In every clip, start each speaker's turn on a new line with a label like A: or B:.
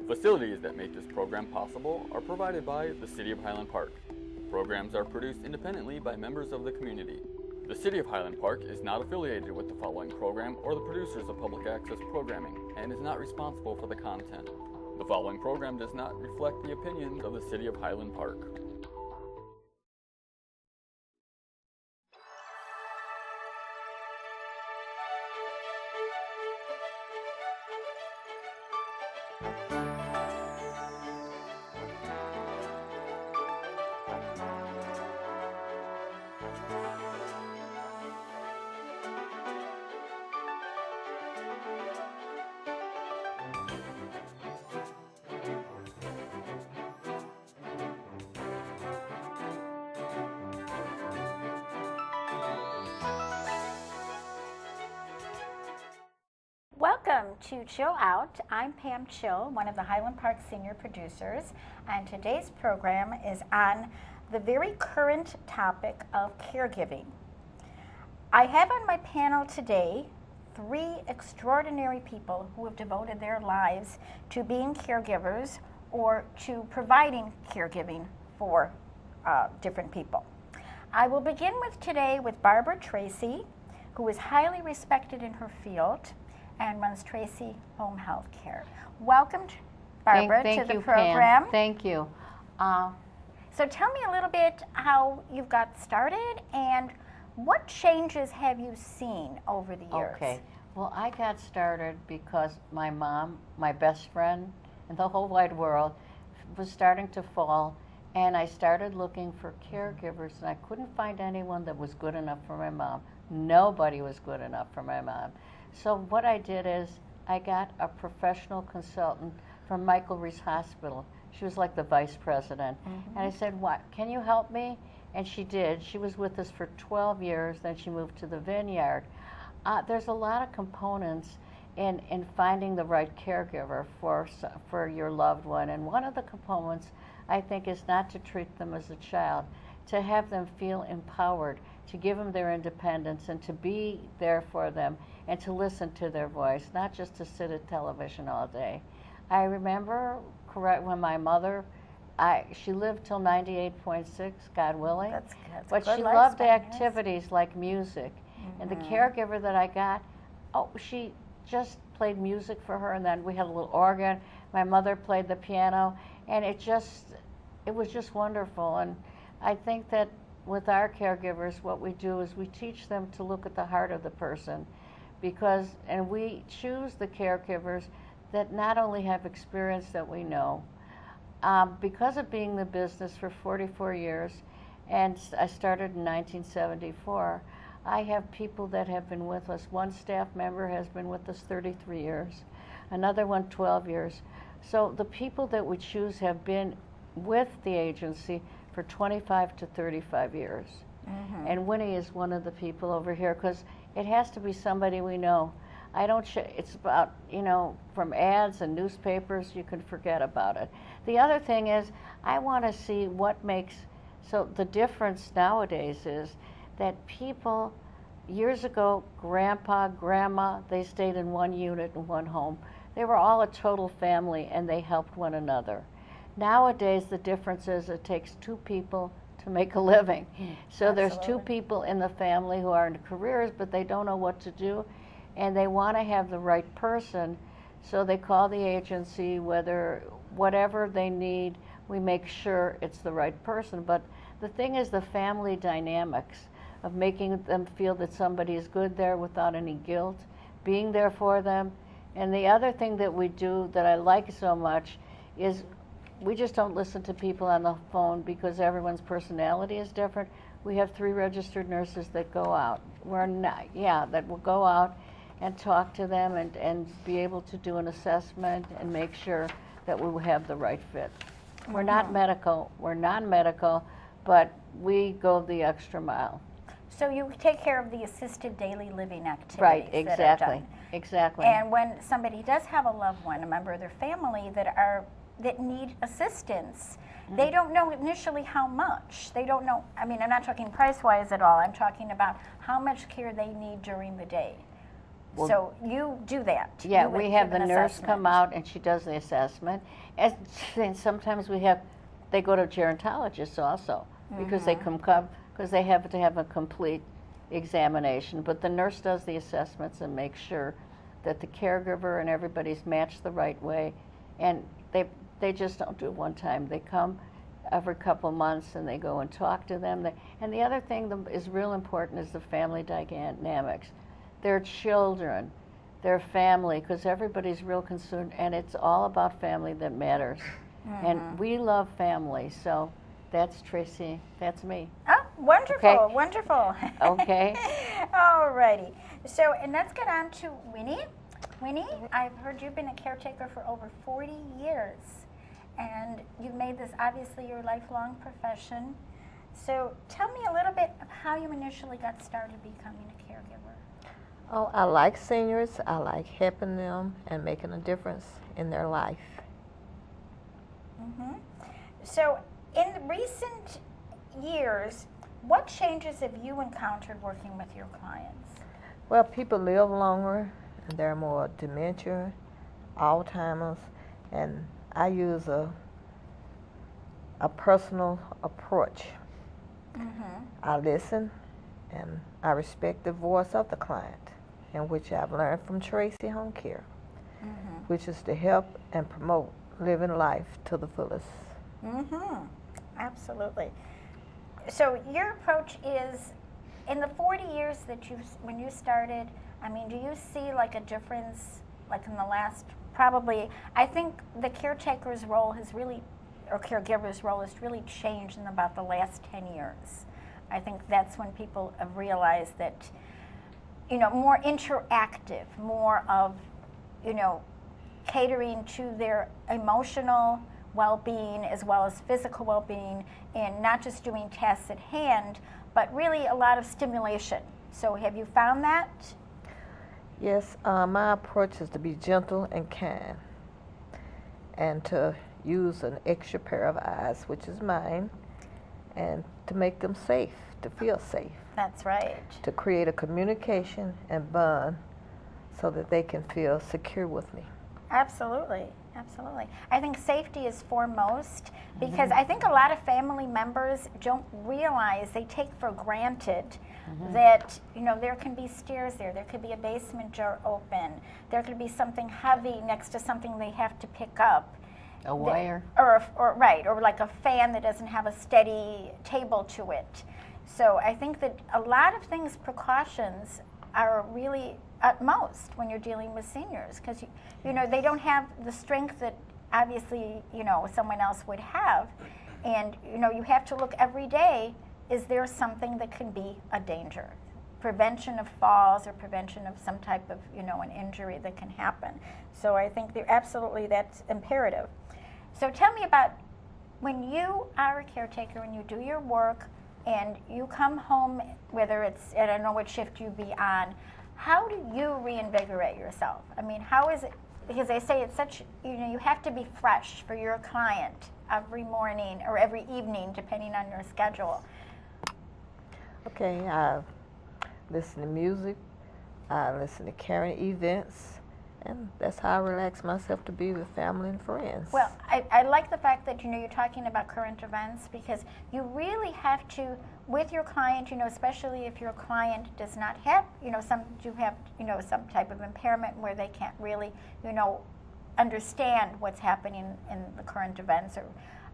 A: Facilities that make this program possible are provided by the City of Highland Park. Programs are produced independently by members of the community. The City of Highland Park is not affiliated with the following program or the producers of public access programming and is not responsible for the content. The following program does not reflect the opinions of the City of Highland Park.
B: Welcome to Chill Out. I'm Pam Chill, one of the Highland Park senior producers, and today's program is on the very current topic of caregiving. I have on my panel today three extraordinary people who have devoted their lives to being caregivers or to providing caregiving for different people. I will begin today with Barbara Tracy, who is highly respected in her field and runs Tracy Home Health Care. Welcome, Barbara, to the program.
C: Pam. Thank you.
B: So tell me a little bit how you got started and what changes have you seen over the years?
C: Okay. Well, I got started because my mom, my best friend in the whole wide world, was starting to fall, and I started looking for caregivers, and I couldn't find anyone that was good enough for my mom. Nobody was good enough for my mom. So what I did is I got a professional consultant from Michael Reese Hospital. She was like the vice president. And I said, "What, can you help me?" And she did. She was with us for 12 years, then she moved to the Vineyard. There's a lot of components in finding the right caregiver for your loved one. And one of the components, I think, is not to treat them as a child, to have them feel empowered, to give them their independence and to be there for them and to listen to their voice, not just to sit at television all day. I remember when my mother, she lived till 98.6, God willing.
B: That's
C: but
B: good
C: she loved
B: lifespan,
C: activities like music. And the caregiver that I got, she just played music for her, and then we had a little organ. My mother played the piano, and it was just wonderful. And I think that with our caregivers, what we do is we teach them to look at the heart of the person, and we choose the caregivers that not only have experience that we know. Because of being in the business for 44 years, and I started in 1974, I have people that have been with us. One staff member has been with us 33 years, another one 12 years. So the people that we choose have been with the agency for 25 to 35 years. And Winnie is one of the people over here, because it has to be somebody we know. It's about, from ads and newspapers, you can forget about it. The other thing is, I want to see so the difference nowadays is that people, years ago, grandpa, grandma, they stayed in one unit in one home. They were all a total family and they helped one another. Nowadays, the difference is it takes two people to make a living. So there's two people in the family who are in careers, but they don't know what to do, and they want to have the right person, so they call the agency. Whatever they need, we make sure it's the right person. But the thing is the family dynamics of making them feel that somebody is good there without any guilt, being there for them. And the other thing that we do that I like so much is we just don't listen to people on the phone, because everyone's personality is different. We have 3 registered nurses that go out. That will go out and talk to them and be able to do an assessment and make sure that we will have the right fit. We're not medical, we're non-medical, but we go the extra mile.
B: So you take care of the assisted daily living activities.
C: Right,
B: that are done.
C: Exactly.
B: And when somebody does have a loved one, a member of their family that need assistance, they don't know initially how much. They don't know, I'm not talking price-wise at all. I'm talking about how much care they need during the day.
C: Well,
B: so you do that.
C: Yeah,
B: You would
C: we have
B: give
C: the
B: an
C: nurse
B: assessment.
C: come out and she does the assessment. And sometimes they go to gerontologists also because they
B: Mm-hmm.
C: because they have to have a complete examination. But the nurse does the assessments and makes sure that the caregiver and everybody's matched the right way. And they just don't do it one time. They come every couple months and they go and talk to them. And the other thing that is real important is the family dynamics. Their children, their family, because everybody's real concerned, and it's all about family that matters. And we love family, so that's Tracy, that's me.
B: Oh, wonderful,
C: Okay.
B: wonderful.
C: Okay.
B: All righty. So, and let's get on to Winnie. Winnie, I've heard you've been a caretaker for over 40 years, and you've made this obviously your lifelong profession. So tell me a little bit of how you initially got started becoming a caregiver.
D: Oh, I like seniors. I like helping them and making a difference in their life.
B: hmm So in recent years, what changes have you encountered working with your clients?
D: Well, people live longer and they're more dementia, Alzheimer's, and I use a personal approach. I listen and I respect the voice of the client, in which I've learned from Tracy Home Care, which is to help and promote living life to the fullest.
B: Absolutely. So your approach is, in the 40 years that when you started, I mean, do you see like a difference, like in the last, probably, I think the caretaker's role has really, or caregiver's role has really changed in about the last 10 years. I think that's when people have realized that, more interactive, more of, catering to their emotional well-being as well as physical well-being, and not just doing tasks at hand, but really a lot of stimulation. So have you found that?
D: Yes, my approach is to be gentle and kind, and to use an extra pair of eyes, which is mine, and to make them safe, to feel safe,
B: That's right.
D: to create a communication and bond so that they can feel secure with me.
B: Absolutely, absolutely. I think safety is foremost because I think a lot of family members don't realize, they take for granted that, there can be stairs there could be a basement door open, there could be something heavy next to something they have to pick up.
C: A wire.
B: Or like a fan that doesn't have a steady table to it. So I think that a lot of things, precautions, are really utmost when you're dealing with seniors, because they don't have the strength that obviously someone else would have, and you have to look every day, is there something that can be a danger, prevention of falls or prevention of some type of an injury that can happen. So I think that's imperative. So tell me about when you are a caretaker and you do your work and you come home, whether it's, I don't know what shift you be on, how do you reinvigorate yourself? I mean, how is it, because they say it's such, you have to be fresh for your client every morning or every evening, depending on your schedule.
D: Okay, I listen to music, I listen to current events, and that's how I relax myself, to be with family and friends.
B: Well, I like the fact that you're talking about current events, because you really have to, with your client, especially if your client does not have, some type of impairment where they can't really, understand what's happening in the current events,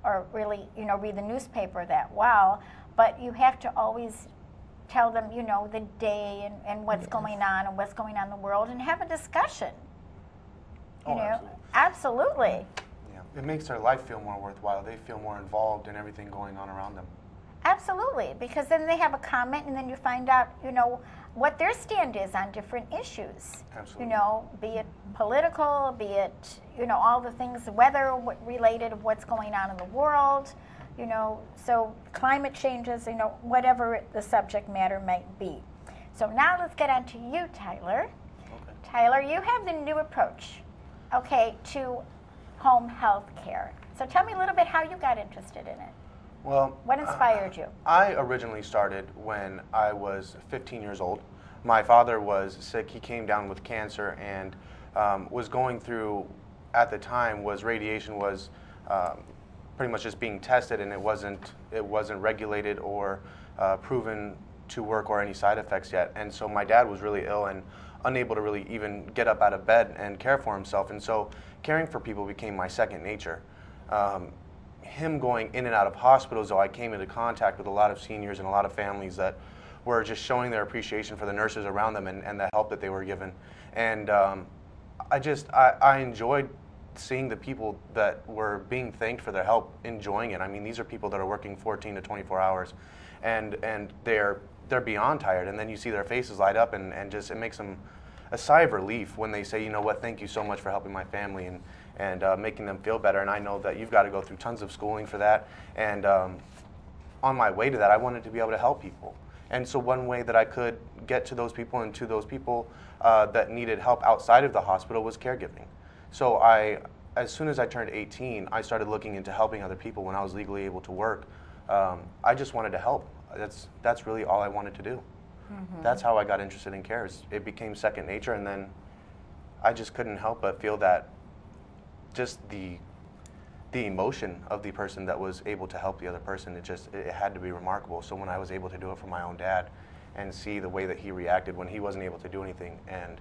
B: or really, read the newspaper that well. But you have to always tell them, the day and what's going on and what's going on in the world, and have a discussion. Absolutely.
E: Yeah, it makes their life feel more worthwhile. They feel more involved in everything going on around them.
B: Absolutely, because then they have a comment, and then you find out, what their stand is on different issues.
E: Absolutely.
B: Be it political, be it, all the things, weather related of what's going on in the world, so climate changes, whatever the subject matter might be. So now let's get on to you, Tyler.
E: Okay.
B: Tyler, you have the new approach, to home health care. So tell me a little bit how you got interested in it.
E: Well,
B: What inspired you?
E: I originally started when I was 15 years old. My father was sick. He came down with cancer and was going through, at the time, radiation was pretty much just being tested, and it wasn't regulated or proven to work or any side effects yet. And so my dad was really ill and unable to really even get up out of bed and care for himself. And so caring for people became my second nature. Him going in and out of hospitals, though, I came into contact with a lot of seniors and a lot of families that were just showing their appreciation for the nurses around them and the help that they were given. And I enjoyed seeing the people that were being thanked for their help enjoying it. I mean, these are people that are working 14 to 24 hours, and they're beyond tired, and then you see their faces light up, and just it makes them a sigh of relief when they say, you know what, thank you so much for helping my family and making them feel better. And I know that you've got to go through tons of schooling for that, and on my way to that, I wanted to be able to help people. And so one way that I could get to those people and to those people that needed help outside of the hospital was caregiving. So as soon as I turned 18, I started looking into helping other people when I was legally able to work. I just wanted to help. That's really all I wanted to do. Mm-hmm. That's how I got interested in care. It became second nature, and then I just couldn't help but feel that just the emotion of the person that was able to help the other person, it had to be remarkable. So when I was able to do it for my own dad and see the way that he reacted when he wasn't able to do anything, and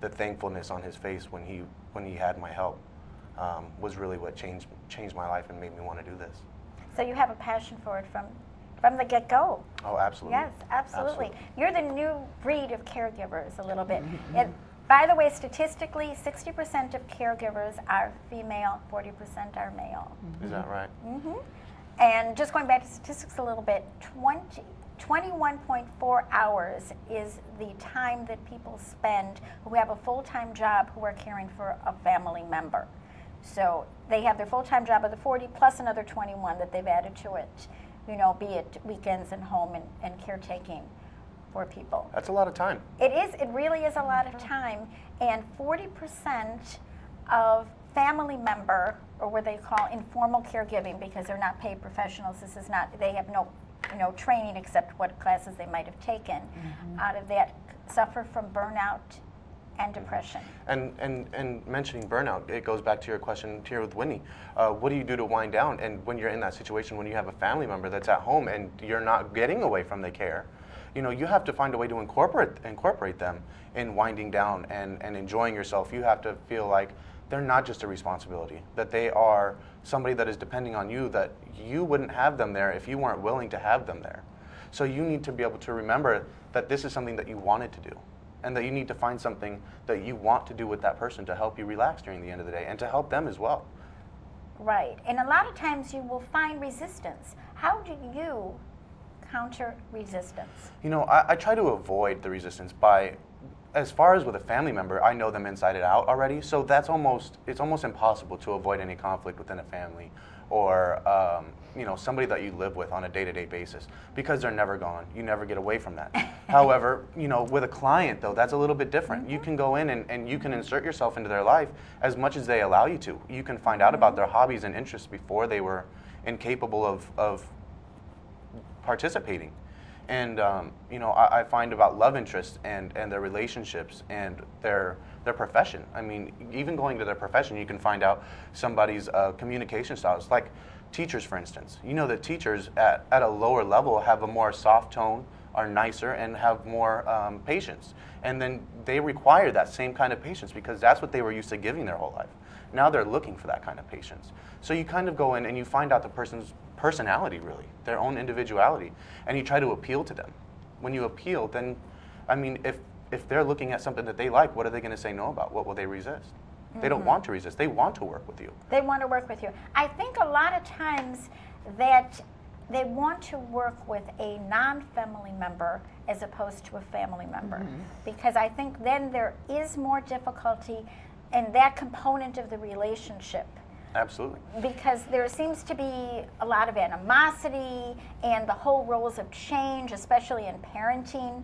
E: the thankfulness on his face when he had my help, was really what changed my life and made me want to do this.
B: So you have a passion for it from the get-go.
E: Oh, absolutely.
B: Yes, absolutely. You're the new breed of caregivers a little bit. By the way, statistically, 60% of caregivers are female, 40% are male.
E: Is that right?
B: Mm-hmm. And just going back to statistics a little bit, 21.4 hours is the time that people spend who have a full-time job who are caring for a family member. So they have their full-time job of the 40 plus another 21 that they've added to it, be it weekends and home and caretaking for people.
E: That's a lot of time.
B: It really is a lot of time. And 40% of family member, or what they call informal caregiving, because they're not paid professionals, they have no training except what classes they might have taken, out of that suffer from burnout and depression. And mentioning burnout, it goes back to your question here with Winnie. What do you do to wind down? And when you're in that situation, when you have a family member that's at home and you're not getting away from the care, you have to find a way to incorporate them in winding down and enjoying yourself. You have to feel like they're not just a responsibility, that they are somebody that is depending on you, that you wouldn't have them there if you weren't willing to have them there. So you need to be able to remember that this is something that you wanted to do, and that you need to find something that you want to do with that person to help you relax during the end of the day and to help them as well. Right. And a lot of times you will find resistance. How do you counter resistance?
E: I try to avoid the resistance by, as far as with a family member, I know them inside and out already, so it's almost impossible to avoid any conflict within a family or somebody that you live with on a day-to-day basis, because they're never gone. You never get away from that. However, with a client, though, that's a little bit different. Mm-hmm. You can go in and you can insert yourself into their life as much as they allow you to. You can find out about their hobbies and interests before they were incapable of participating. And I find about love interests and their relationships and their profession. I mean, even going to their profession, you can find out somebody's communication styles. Like teachers, for instance. That teachers at a lower level have a more soft tone, are nicer, and have more patience. And then they require that same kind of patience because that's what they were used to giving their whole life. Now they're looking for that kind of patience. So you kind of go in and you find out the person's personality, really, their own individuality, and you try to appeal to them. When you appeal, then, if they're looking at something that they like, what are they going to say no about? What will they resist? Mm-hmm. They don't want to resist. They want to work with you.
B: They want to work with you. I think a lot of times that they want to work with a non-family member as opposed to a family member, because I think then there is more difficulty in that component of the relationship.
E: Absolutely. Because
B: there seems to be a lot of animosity and the whole roles have changed, especially in parenting,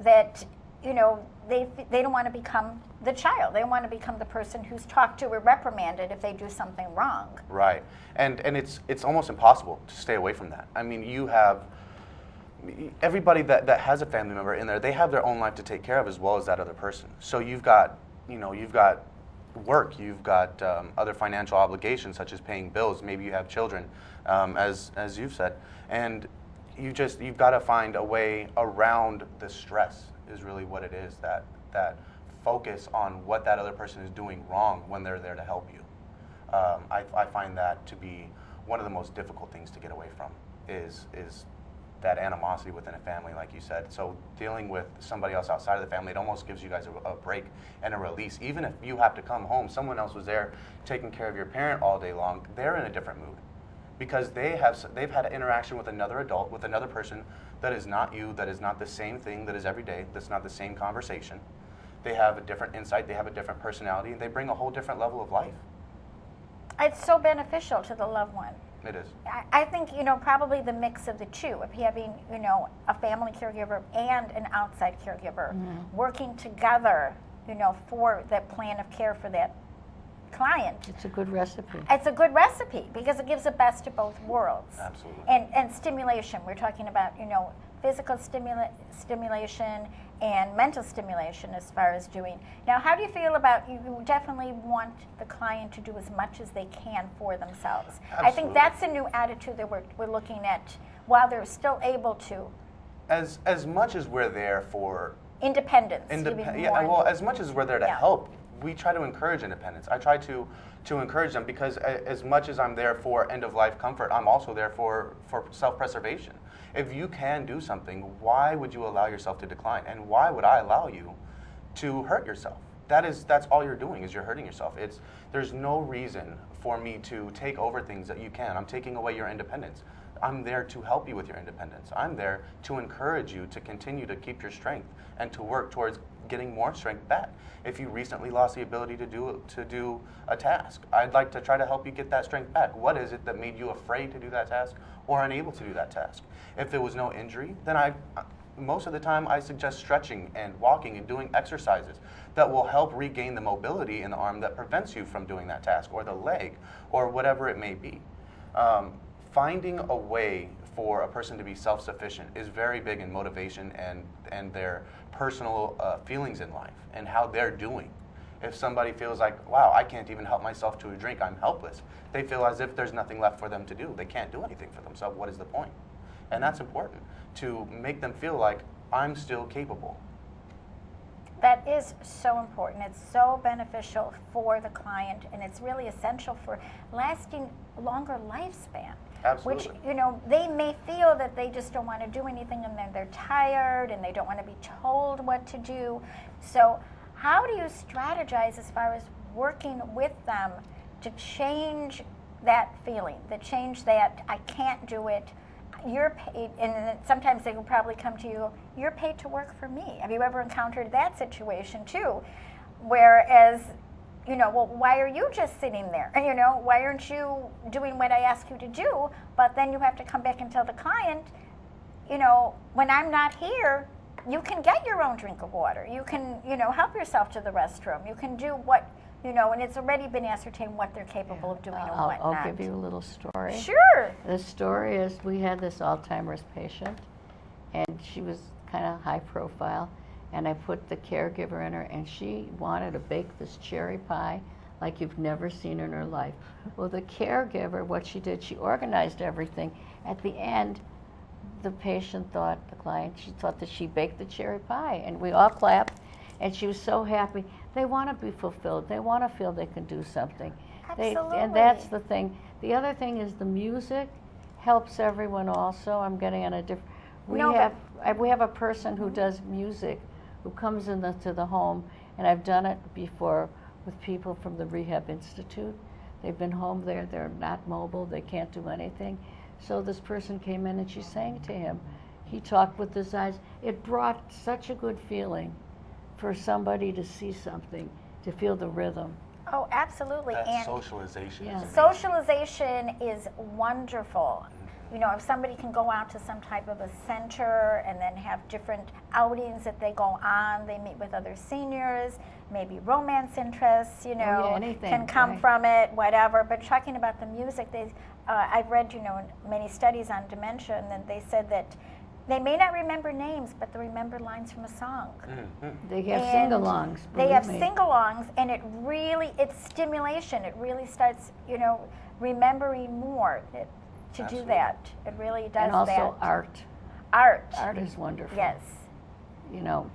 B: that they don't want to become the child. They want to become the person who's talked to or reprimanded if they do something wrong.
E: Right. And it's almost impossible to stay away from that. I mean, you have everybody that has a family member in there, they have their own life to take care of as well as that other person. So you've got work, you've got other financial obligations such as paying bills. Maybe you have children, as you've said, and you've got to find a way around the stress. Is really what it is. That focus on what that other person is doing wrong when they're there to help you. I find that to be one of the most difficult things to get away from. Is that animosity within a family, like you said. So dealing with somebody else outside of the family, it almost gives you guys a break and a release. Even if you have to come home, someone else was there taking care of your parent all day long, they're in a different mood. Because they've had an interaction with another adult, with another person that is not you, that is not the same thing that is every day, that's not the same conversation. They have a different insight, they have a different personality, and they bring a whole different level of life.
B: It's so beneficial to the loved one.
E: It is.
B: I think, probably the mix of the two, of having, a family caregiver and an outside caregiver working together, for that plan of care for that client.
C: It's a good recipe.
B: It's a good recipe because it gives the best of both worlds.
E: Absolutely.
B: And stimulation. We're talking about, physical stimulation and mental stimulation as far as doing. Now, how do you feel about, you definitely want the client to do as much as they can for themselves.
E: Absolutely.
B: I think that's a new attitude that we're looking at while they're still able to.
E: As much as we're there for
B: Independence.
E: As much as we're there to
B: Yeah.
E: help, we try to encourage independence. I try to encourage them because as much as I'm there for end-of-life comfort, I'm also there for self-preservation. If you can do something, why would you allow yourself to decline? And why would I allow you to hurt yourself? That's all you're doing, is you're hurting yourself. There's no reason for me to take over things that you can. I'm taking away your independence. I'm there to help you with your independence. I'm there to encourage you to continue to keep your strength and to work towards getting more strength back. If you recently lost the ability to do a task, I'd like to try to help you get that strength back. What is it that made you afraid to do that task or unable to do that task? If there was no injury, then most of the time I suggest stretching and walking and doing exercises that will help regain the mobility in the arm that prevents you from doing that task, or the leg, or whatever it may be. Finding a way for a person to be self-sufficient is very big in motivation and their personal feelings in life and how they're doing. If somebody feels like, wow, I can't even help myself to a drink, I'm helpless, they feel as if there's nothing left for them to do. They can't do anything for themselves. What is the point? And that's important, to make them feel like I'm still capable.
B: That is so important. It's so beneficial for the client, and it's really essential for lasting longer lifespan.
E: Absolutely.
B: Which, they may feel that they just don't want to do anything, and then they're tired and they don't want to be told what to do. So how do you strategize as far as working with them to change that feeling, to change that I can't do it, you're paid, and then sometimes they will probably come to you, you're paid to work for me. Have you ever encountered that situation too? Whereas, well, why are you just sitting there? Why aren't you doing what I ask you to do? But then you have to come back and tell the client, when I'm not here, you can get your own drink of water. You can, help yourself to the restroom. You can do what, and it's already been ascertained what they're capable of doing and what not.
C: I'll give you a little story.
B: Sure.
C: The story is, we had this Alzheimer's patient, and she was kind of high profile, and I put the caregiver in her, and she wanted to bake this cherry pie like you've never seen in her life. Well, the caregiver, what she did, she organized everything. At the end, the patient thought, the client, she thought that she baked the cherry pie, and we all clapped, and she was so happy. They want to be fulfilled. They want to feel they can do something.
B: Absolutely.
C: And that's the thing. The other thing is the music helps everyone also. I'm getting on a different... We have a person who does music, who comes into the home, and I've done it before with people from the Rehab Institute. They've been home there, they're not mobile, they can't do anything. So this person came in and she sang to him. He talked with his eyes. It brought such a good feeling for somebody to see something, to feel the rhythm.
B: Oh, absolutely.
E: That socialization is amazing.
B: Socialization is wonderful. If somebody can go out to some type of a center and then have different outings that they go on, they meet with other seniors, maybe romance interests,
C: anything,
B: can come
C: right.
B: from it, whatever. But talking about the music, I've read, many studies on dementia, and then they said that, They may not remember names, but they remember lines from a song.
C: They have
B: And
C: sing-alongs.
B: They have
C: believe me.
B: sing-alongs, and it's stimulation. It really starts, remembering more to do that. It really does
C: And also
B: that.
C: art.
B: Art.
C: Art is wonderful.
B: Yes.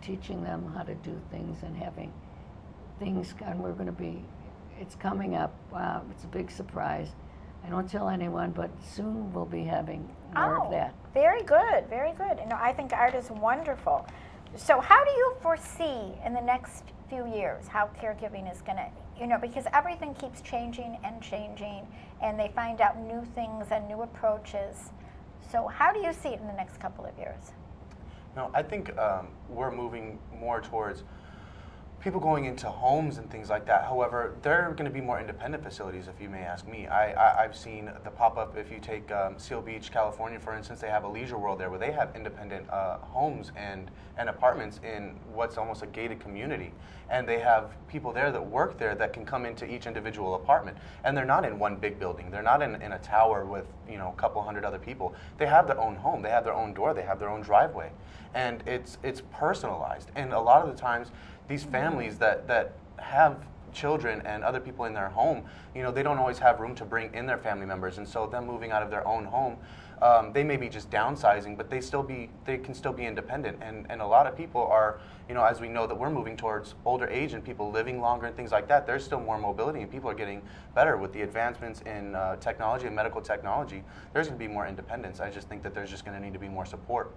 C: Teaching them how to do things and having things, and it's coming up. Wow, it's a big surprise. I don't tell anyone, but soon we'll be having more of that.
B: Very good, very good. I think art is wonderful. So how do you foresee in the next few years how caregiving is going to, because everything keeps changing, and they find out new things and new approaches. So how do you see it in the next couple of years?
E: No, I think we're moving more towards people going into homes and things like that. However, there are going to be more independent facilities, if you may ask me. I've seen the pop-up, if you take Seal Beach, California, for instance, they have a leisure world there where they have independent homes and apartments in what's almost a gated community. And they have people there that work there that can come into each individual apartment. And they're not in one big building. They're not in a tower with a couple hundred other people. They have their own home. They have their own door. They have their own driveway. And it's personalized. And a lot of the times, these families that have children and other people in their home, they don't always have room to bring in their family members, and so them moving out of their own home, they may be just downsizing, but they can still be independent. And a lot of people are, as we know that we're moving towards older age and people living longer and things like that, there's still more mobility and people are getting better with the advancements in technology and medical technology. There's going to be more independence. I just think that there's just going to need to be more support.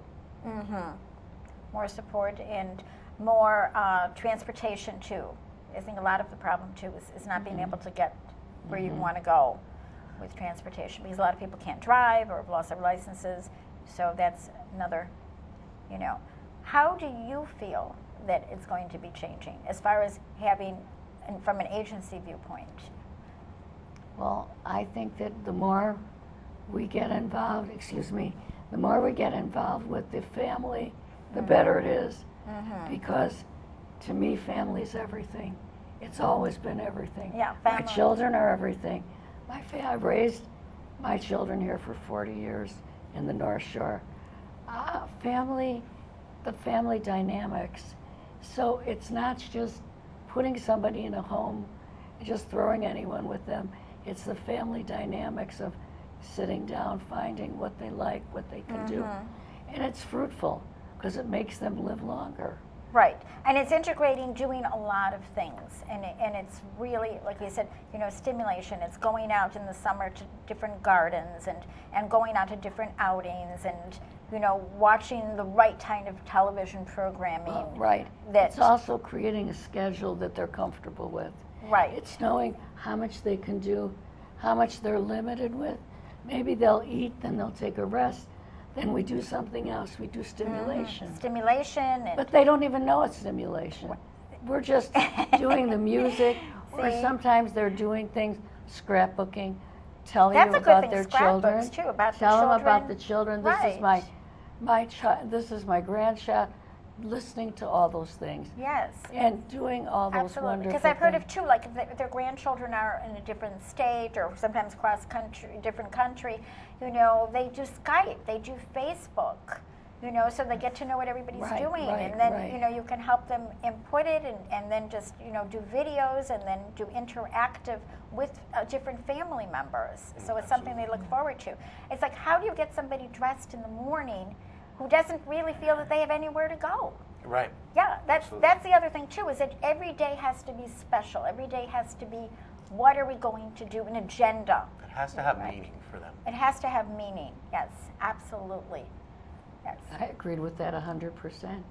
B: More support and more transportation too. I think a lot of the problem too is not being able to get where you want to go with transportation, because a lot of people can't drive or have lost their licenses. So that's another, How do you feel that it's going to be changing as far as having, and from an agency viewpoint?
C: Well, I think that the more we get involved, the more we get involved with the family, the better it is. Because to me, family is everything. It's always been everything.
B: Yeah,
C: my
B: family.
C: children are everything. I've raised my children here for 40 years in the North Shore. The family dynamics. So it's not just putting somebody in a home and just throwing anyone with them. It's the family dynamics of sitting down, finding what they like, what they can do. And it's fruitful, because it makes them live longer.
B: Right, and it's integrating doing a lot of things, and it's really, like you said, stimulation. It's going out in the summer to different gardens and going out to different outings and, watching the right kind of television programming.
C: Right.
B: That,
C: it's also creating a schedule that they're comfortable with.
B: Right.
C: It's knowing how much they can do, how much they're limited with. Maybe they'll eat, then they'll take a rest. Then we do something else. We do stimulation.
B: Stimulation.
C: But they don't even know it's stimulation. We're just doing the music, or sometimes they're doing things, scrapbooking, telling
B: That's
C: you
B: a good
C: about
B: thing,
C: their
B: scrapbooks,
C: children.
B: too, about the
C: Tell them
B: children.
C: about the children. This is
B: Right.
C: my child. This is my grandchild. Listening to all those things.
B: Yes.
C: And doing all those
B: Absolutely,
C: wonderful
B: because I've heard
C: things.
B: of too, like if their grandchildren are in a different state or sometimes cross country, different country, they do Skype, they do Facebook, so they get to know what everybody's
C: Right,
B: doing,
C: right,
B: and then
C: right.
B: you can help them input it and then just do videos and then do interactive with different family members. So it's something they look forward to. It's like, how do you get somebody dressed in the morning who doesn't really feel that they have anywhere to go?
E: Right.
B: Yeah, that's the other thing too, is that every day has to be special. Every day has to be, what are we going to do, an agenda.
E: It has to have meaning for them.
B: It has to have meaning, yes, absolutely. Yes.
C: I agreed with that 100%.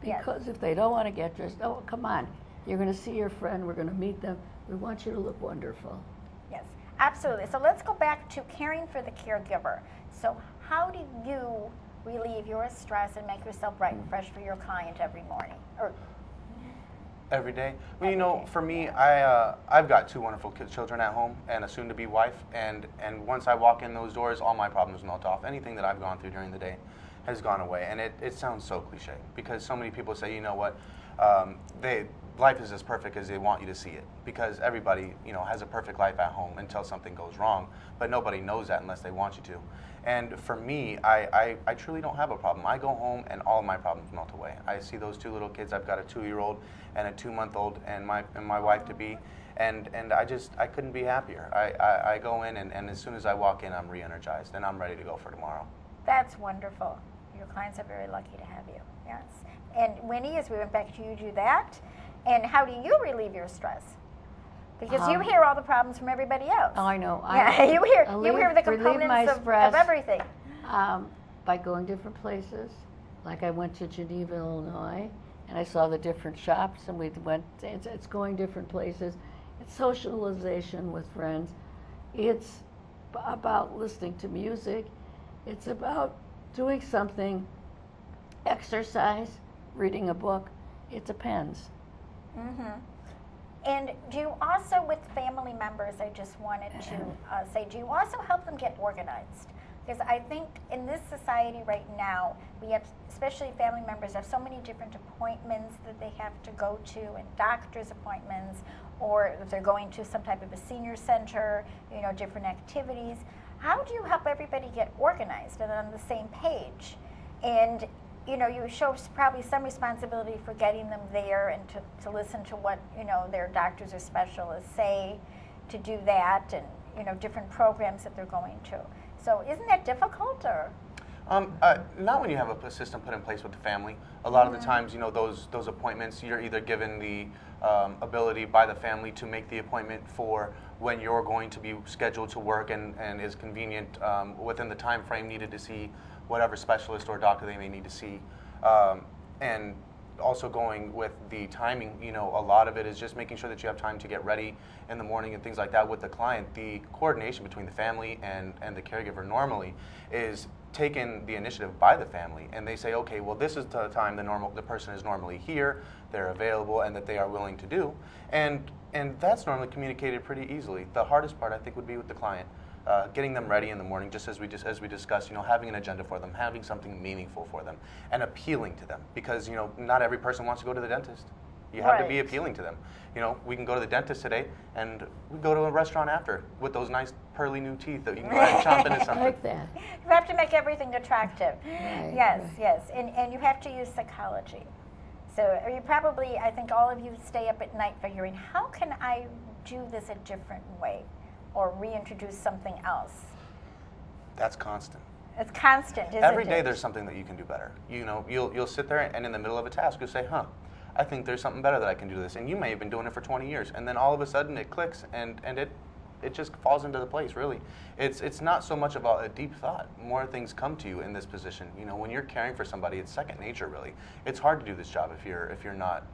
B: Yes.
C: Because if they don't want to get dressed, oh, come on. You're going to see your friend. We're going to meet them. We want you to look wonderful.
B: Yes, absolutely. So let's go back to caring for the caregiver. So how do you relieve your stress and make yourself bright and fresh for your client every morning?
E: Every day? Well, for me, I've got two wonderful children at home and a soon-to-be wife, and once I walk in those doors, all my problems melt off. Anything that I've gone through during the day has gone away, and it sounds so cliche, because so many people say, you know what, life is as perfect as they want you to see it, because everybody, has a perfect life at home until something goes wrong, but nobody knows that unless they want you to. And for me, I truly don't have a problem. I go home and all of my problems melt away. I see those two little kids. I've got a 2-year-old and a 2-month-old and my wife-to-be, and I couldn't be happier. I go in and as soon as I walk in, I'm re-energized and I'm ready to go for tomorrow.
B: That's wonderful. Your clients are very lucky to have you. Yes. And Winnie, as we went back to you, do that. And how do you relieve your stress? Because you hear all the problems from everybody else.
C: Oh, I know.
B: Yeah, you hear the
C: relieve
B: components
C: my
B: of
C: stress,
B: everything.
C: by going different places. Like I went to Geneva, Illinois, and I saw the different shops, and we went. It's going different places. It's socialization with friends. It's about listening to music. It's about doing something, exercise, reading a book. It depends.
B: Mm-hmm. And do you also, with family members, I just wanted to say, do you also help them get organized? Because I think in this society right now, we have, especially family members, have so many different appointments that they have to go to, and doctor's appointments, or if they're going to some type of a senior center, different activities. How do you help everybody get organized and on the same page? And you show probably some responsibility for getting them there and to listen to what, their doctors or specialists say, to do that, and, different programs that they're going to. So isn't that difficult, or?
E: Not when you have a system put in place with the family. A lot of the times, those appointments, you're either given the ability by the family to make the appointment for when you're going to be scheduled to work and is convenient within the time frame needed to see whatever specialist or doctor they may need to see. And also going with the timing, a lot of it is just making sure that you have time to get ready in the morning and things like that with the client. The coordination between the family and the caregiver normally is taken the initiative by the family, and they say, okay, well, this is the time the person is normally here, they're available, and that they are willing to do. And that's normally communicated pretty easily. The hardest part, I think, would be with the client. Getting them ready in the morning, just as we discussed, having an agenda for them, having something meaningful for them, and appealing to them. Because not every person wants to go to the dentist. You have to be appealing to them. We can go to the dentist today, and we go to a restaurant after with those nice pearly new teeth that you can go ahead and chomp into something.
C: Like that.
B: You have to make everything attractive.
C: Right,
B: Yes, and you have to use psychology. So you probably, I think all of you stay up at night figuring, how can I do this a different way? Or reintroduce something else.
E: That's constant.
B: It's constant, isn't it?
E: Every day there's something that you can do better. You'll sit there and in the middle of a task you'll say, I think there's something better that I can do to this. And you may have been doing it for 20 years, and then all of a sudden it clicks and it just falls into the place, really. It's not so much about a deep thought. More things come to you in this position. When you're caring for somebody, it's second nature, really. It's hard to do this job if you're not.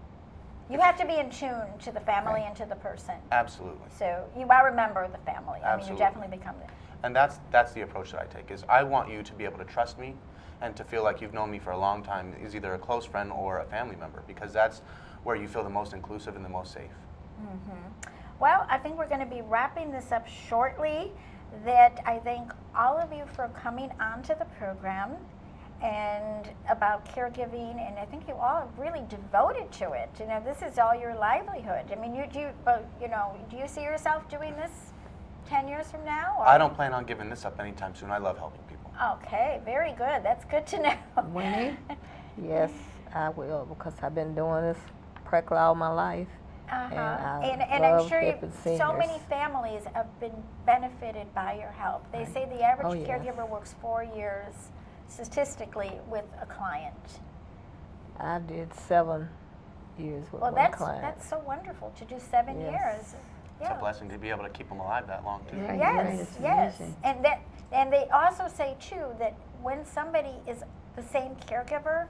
B: You have to be in tune to the family and to the person.
E: Absolutely.
B: So you are a member of the family. I mean, you
E: Absolutely.
B: definitely become it.
E: And that's the approach that I take, is I want you to be able to trust me and to feel like you've known me for a long time, is either a close friend or a family member, because that's where you feel the most inclusive and the most safe.
B: Mm-hmm. Well, I think we're going to be wrapping this up shortly. That I thank all of you for coming onto the program and about caregiving, and I think you all are really devoted to it. This is all your livelihood. I mean, do you see yourself doing this 10 years from now? Or?
E: I don't plan on giving this up anytime soon. I love helping people.
B: Okay, very good. That's good to know.
C: Winnie?
D: Yes, I will, because I've been doing this practically all my life.
B: And I'm
D: love
B: sure
D: helping
B: so
D: seniors.
B: many families have been benefited by your help. They say the average
D: Oh, yes.
B: caregiver works 4 years statistically with a client.
D: I did 7 years with
B: Well,
D: one client.
B: that's so wonderful to do 7
D: Yes.
B: years.
E: It's a blessing to be able to keep them alive that long, too.
C: Right,
B: Yes,
C: it's
B: yes.
C: amazing.
B: And they also say too that when somebody is the same caregiver,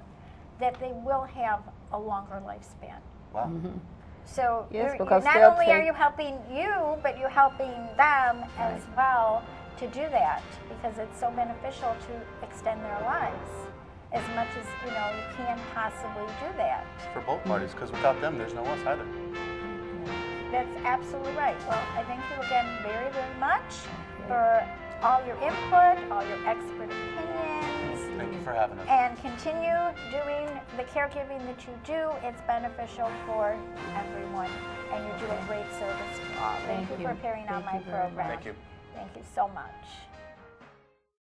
B: that they will have a longer lifespan.
E: Wow.
C: Mm-hmm.
B: So
D: Yes,
B: you're
D: because
B: not
D: they'll
B: only are
D: take-
B: you helping you, but you're helping them as well to do that, because it's so beneficial to extend their lives as much as you can possibly do that.
E: For both parties, because without them, there's no us either.
B: That's absolutely right. Well, I thank you again very, very much for all your input, all your expert opinions.
E: Thank Thank you for having us.
B: And continue doing the caregiving that you do. It's beneficial for everyone, and you do a great service to all. Thank you for appearing on my program.
E: Thank you.
B: Thank you so much.